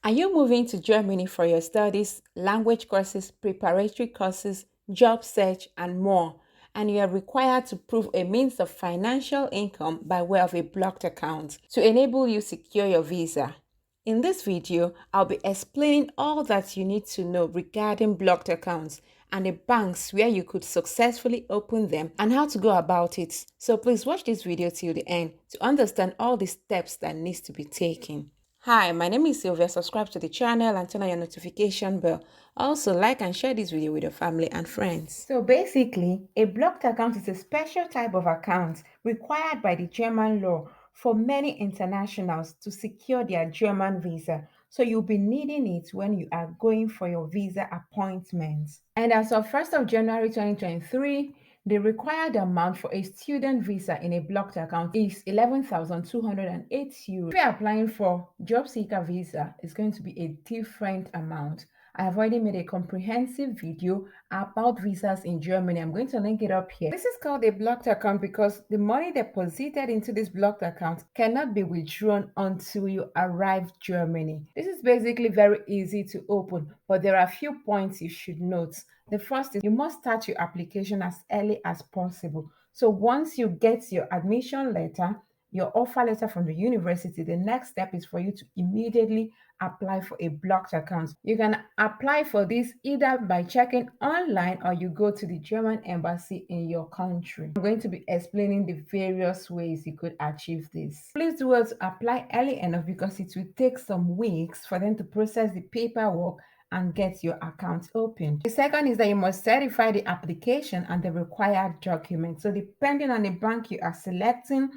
Are you moving to Germany for your studies, language courses, preparatory courses, job search, and more? And you are required to prove a means of financial income by way of a blocked account to enable you secure your visa. In this video, I'll be explaining all that you need to know regarding blocked accounts and the banks where you could successfully open them and how to go about it. So please watch this video till the end to understand all the steps that needs to be taken. Hi, my name is Sylvia. Subscribe to the channel and turn on your notification bell. Also, like and share this video with your family and friends. So basically, a blocked account is a special type of account required by the German law for many internationals to secure their German visa. So you'll be needing it when you are going for your visa appointments. And as of 1st of January 2023, the required amount for a student visa in a blocked account is 11,208 euros. If you're applying for job seeker visa, it's going to be a different amount. I have already made a comprehensive video about visas in Germany. I'm going to link it up here. This is called a blocked account because the money deposited into this blocked account cannot be withdrawn until you arrive Germany. This is basically very easy to open, but there are a few points you should note. The first is you must start your application as early as possible. So once you get your admission letter, your offer letter from the university, the next step is for you to immediately apply for a blocked account. You can apply for this either by checking online or you go to the German embassy in your country. I'm going to be explaining the various ways you could achieve this. Please do well to apply early enough because it will take some weeks for them to process the paperwork and get your account opened. The second is that you must certify the application and the required documents. So depending on the bank you are selecting,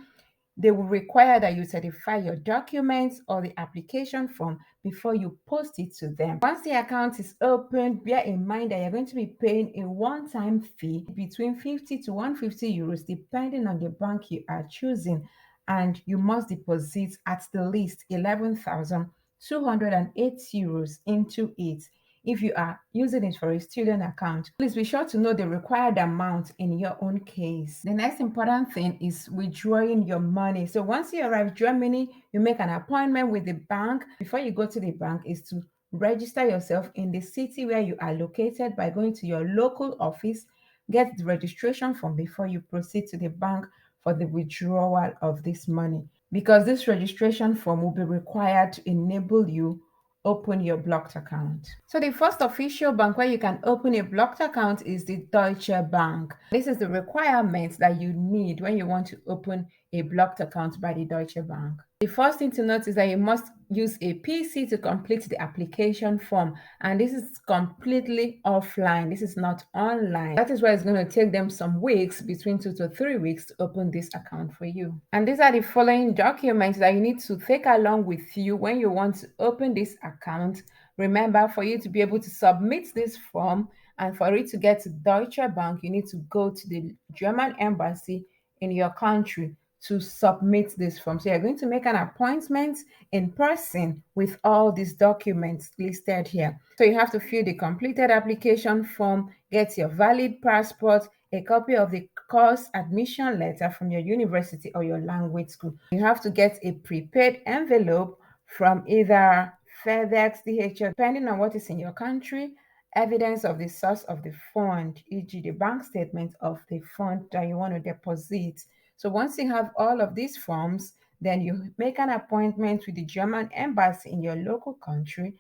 they will require that you certify your documents or the application form before you post it to them. Once the account is opened, bear in mind that you're going to be paying a one-time fee between 50 to 150 euros depending on the bank you are choosing, and you must deposit at the least 11,208 euros into it. If you are using it for a student account, please be sure to know the required amount in your own case. The next important thing is withdrawing your money. So once you arrive Germany, you make an appointment with the bank. Before you go to the bank is to register yourself in the city where you are located by going to your local office, get the registration form before you proceed to the bank for the withdrawal of this money, because this registration form will be required to enable you open your blocked account. So the first official bank where you can open a blocked account is the Deutsche Bank. This is the requirement that you need when you want to open a blocked account by the Deutsche Bank. The first thing to note is that you must use a PC to complete the application form, and this is completely offline. This is not online. That is why it's going to take them some weeks, between 2 to 3 weeks, to open this account for you. And these are the following documents that you need to take along with you when you want to open this account. Remember, for you to be able to submit this form and for it to get to Deutsche Bank, you need to go to the German embassy in your country to submit this form. So you're going to make an appointment in person with all these documents listed here. So you have to fill the completed application form, get your valid passport, a copy of the course admission letter from your university or your language school. You have to get a prepaid envelope from either FedEx, DHL, depending on what is in your country, evidence of the source of the fund, e.g. the bank statement of the fund that you want to deposit. So once you have all of these forms, then you make an appointment with the German embassy in your local country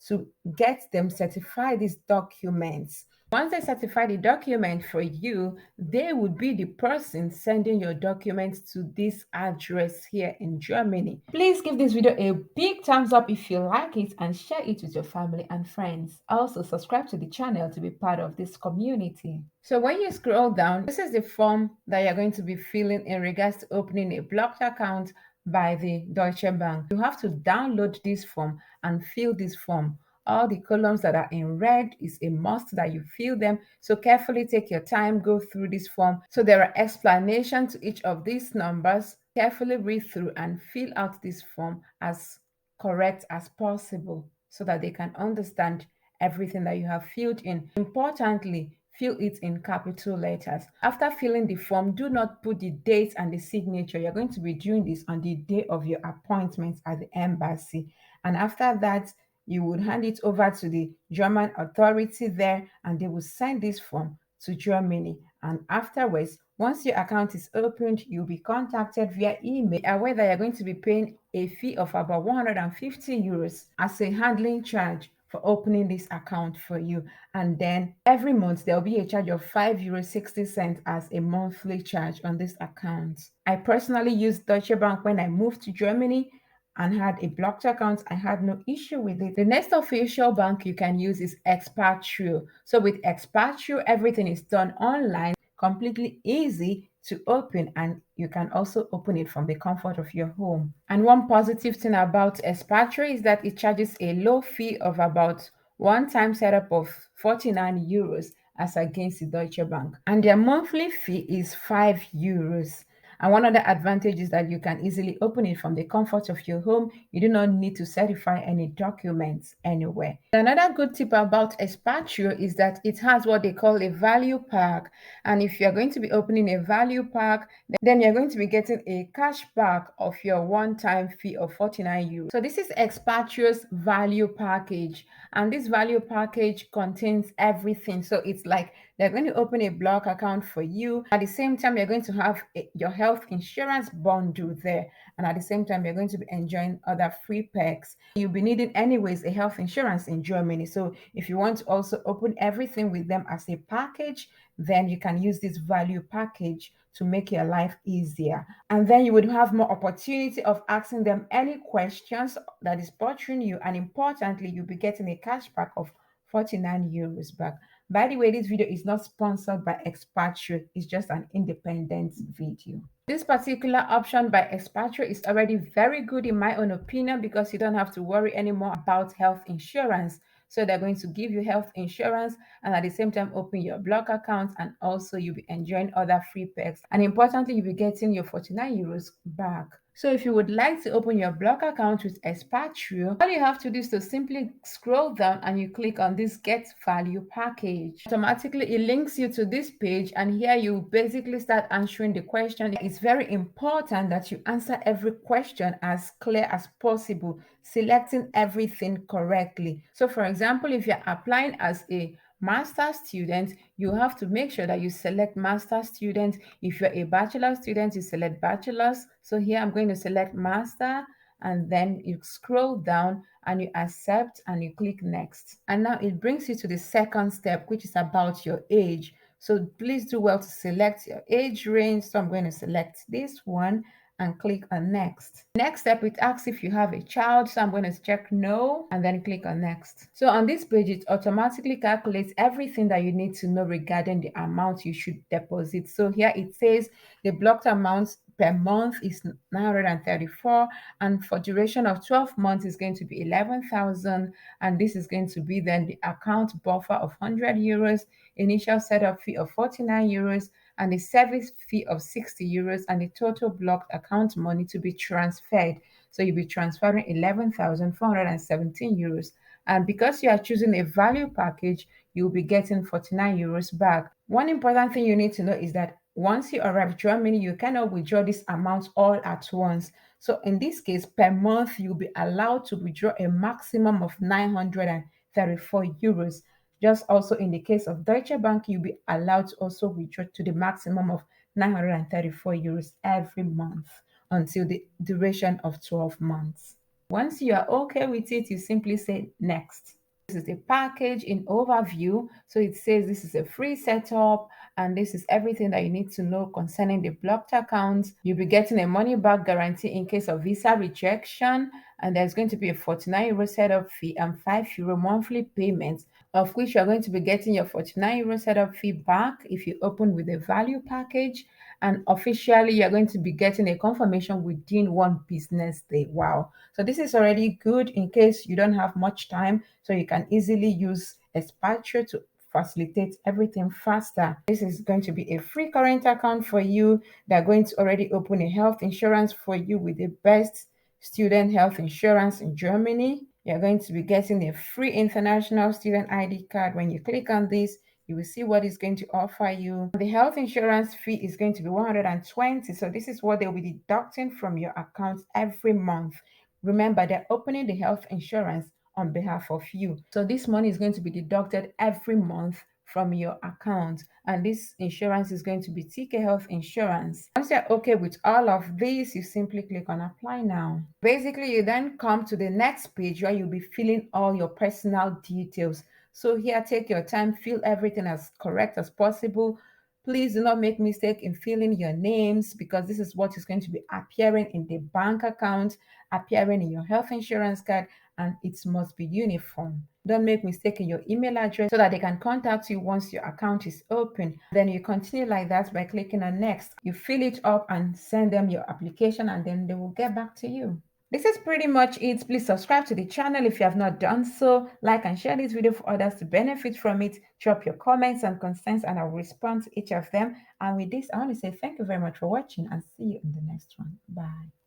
to get them certify these documents. Once they certify the document for you, they would be the person sending your documents to this address here in Germany. Please give this video a big thumbs up if you like it and share it with your family and friends. Also, subscribe to the channel to be part of this community. So when you scroll down, this is the form that you're going to be filling in regards to opening a blocked account by the Deutsche Bank. You have to download this form and fill this form. All the columns that are in red is a must that you fill them. So carefully take your time, go through this form. So there are explanations to each of these numbers. Carefully read through and fill out this form as correct as possible so that they can understand everything that you have filled in. Importantly, fill it in capital letters. After filling the form, do not put the date and the signature. You're going to be doing this on the day of your appointment at the embassy. And after that, you would hand it over to the German authority there, and they will send this form to Germany. And afterwards, once your account is opened, you'll be contacted via email. Aware that you're going to be paying a fee of about 150 euros as a handling charge for opening this account for you. And then every month there'll be a charge of 5 euros 60 cents as a monthly charge on this account. I personally used Deutsche Bank when I moved to Germany and had a blocked account. I had no issue with it. The next official bank you can use is Expatrio. So with Expatrio, everything is done online, completely easy to open, and you can also open it from the comfort of your home. And one positive thing about Expatrio is that it charges a low fee of about one-time setup of 49 euros as against the Deutsche Bank. And their monthly fee is 5 euros. And one other advantage is that you can easily open it from the comfort of your home. You do not need to certify any documents anywhere. Another good tip about Expatrio is that it has what they call a value pack. And if you're going to be opening a value pack, then you're going to be getting a cash back of your one-time fee of 49 euros. So this is Expatrio's value package. And this value package contains everything. So it's like they're going to open a block account for you. At the same time, you're going to have your health insurance bundle there. And at the same time, you're going to be enjoying other free perks. You'll be needing anyways a health insurance in Germany. So if you want to also open everything with them as a package, then you can use this value package to make your life easier. And then you would have more opportunity of asking them any questions that is bothering you. And importantly, you'll be getting a cashback of 49 euros back. By the way, this video is not sponsored by Expatrio. It's just an independent video. This particular option by Expatrio is already very good in my own opinion because you don't have to worry anymore about health insurance. So they're going to give you health insurance and at the same time open your block account, and also you'll be enjoying other free perks. And importantly, you'll be getting your 49 euros back. So if you would like to open your block account with Expatrio, all you have to do is to simply scroll down and you click on this Get Value Package. Automatically, it links you to this page, and here you basically start answering the question. It's very important that you answer every question as clear as possible, selecting everything correctly. So for example, if you're applying as a master student, you have to make sure that you select master student. If you're a bachelor student, you select bachelor's. So here I'm going to select master, and then you scroll down and you accept and you click next. And now it brings you to the second step, which is about your age. So please do well to select your age range. So I'm going to select this one and click on next. Next step, it asks if you have a child. So I'm going to check no and then click on next. So on this page, it automatically calculates everything that you need to know regarding the amount you should deposit. So here it says the blocked amount per month is 934, and for duration of 12 months is going to be 11,000, and this is going to be then the account buffer of 100 euros, initial setup fee of 49 euros, and the service fee of 60 euros, and the total blocked account money to be transferred. So you'll be transferring 11,417 euros. And because you are choosing a value package, you'll be getting 49 euros back. One important thing you need to know is that once you arrive in Germany, you cannot withdraw this amount all at once. So in this case, per month, you'll be allowed to withdraw a maximum of 934 euros. Just also in the case of Deutsche Bank, you'll be allowed to also withdraw to the maximum of 934 euros every month until the duration of 12 months. Once you are okay with it, you simply say next. This is the package in overview. So it says this is a free setup, and this is everything that you need to know concerning the blocked account. You'll be getting a money back guarantee in case of visa rejection, and there's going to be a 49 euro setup fee and 5 euro monthly payments, of which you're going to be getting your 49 euro setup fee back if you open with a value package. And officially, you're going to be getting a confirmation within 1 business day. Wow. So this is already good in case you don't have much time. So you can easily use Expatrio to facilitate everything faster. This is going to be a free current account for you. They're going to already open a health insurance for you with the best student health insurance in Germany. You're going to be getting a free international student ID card. When you click on this, you will see what it's going to offer you. The health insurance fee is going to be 120. So this is what they'll be deducting from your account every month. Remember, they're opening the health insurance on behalf of you. So this money is going to be deducted every month from your account, and this insurance is going to be TK Health Insurance. Once you're okay with all of this, you simply click on apply now. Basically, you then come to the next page where you'll be filling all your personal details. So here, take your time, fill everything as correct as possible. Please do not make mistake in filling your names, because this is what is going to be appearing in the bank account, appearing in your health insurance card, and it must be uniform. Don't make mistake in your email address so that they can contact you once your account is open. Then you continue like that by clicking on next. You fill it up and send them your application, and then they will get back to you. This is pretty much it. Please subscribe to the channel if you have not done so. Like and share this video for others to benefit from it. Drop your comments and concerns and I'll respond to each of them. And with this, I want to say thank you very much for watching and see you in the next one. Bye.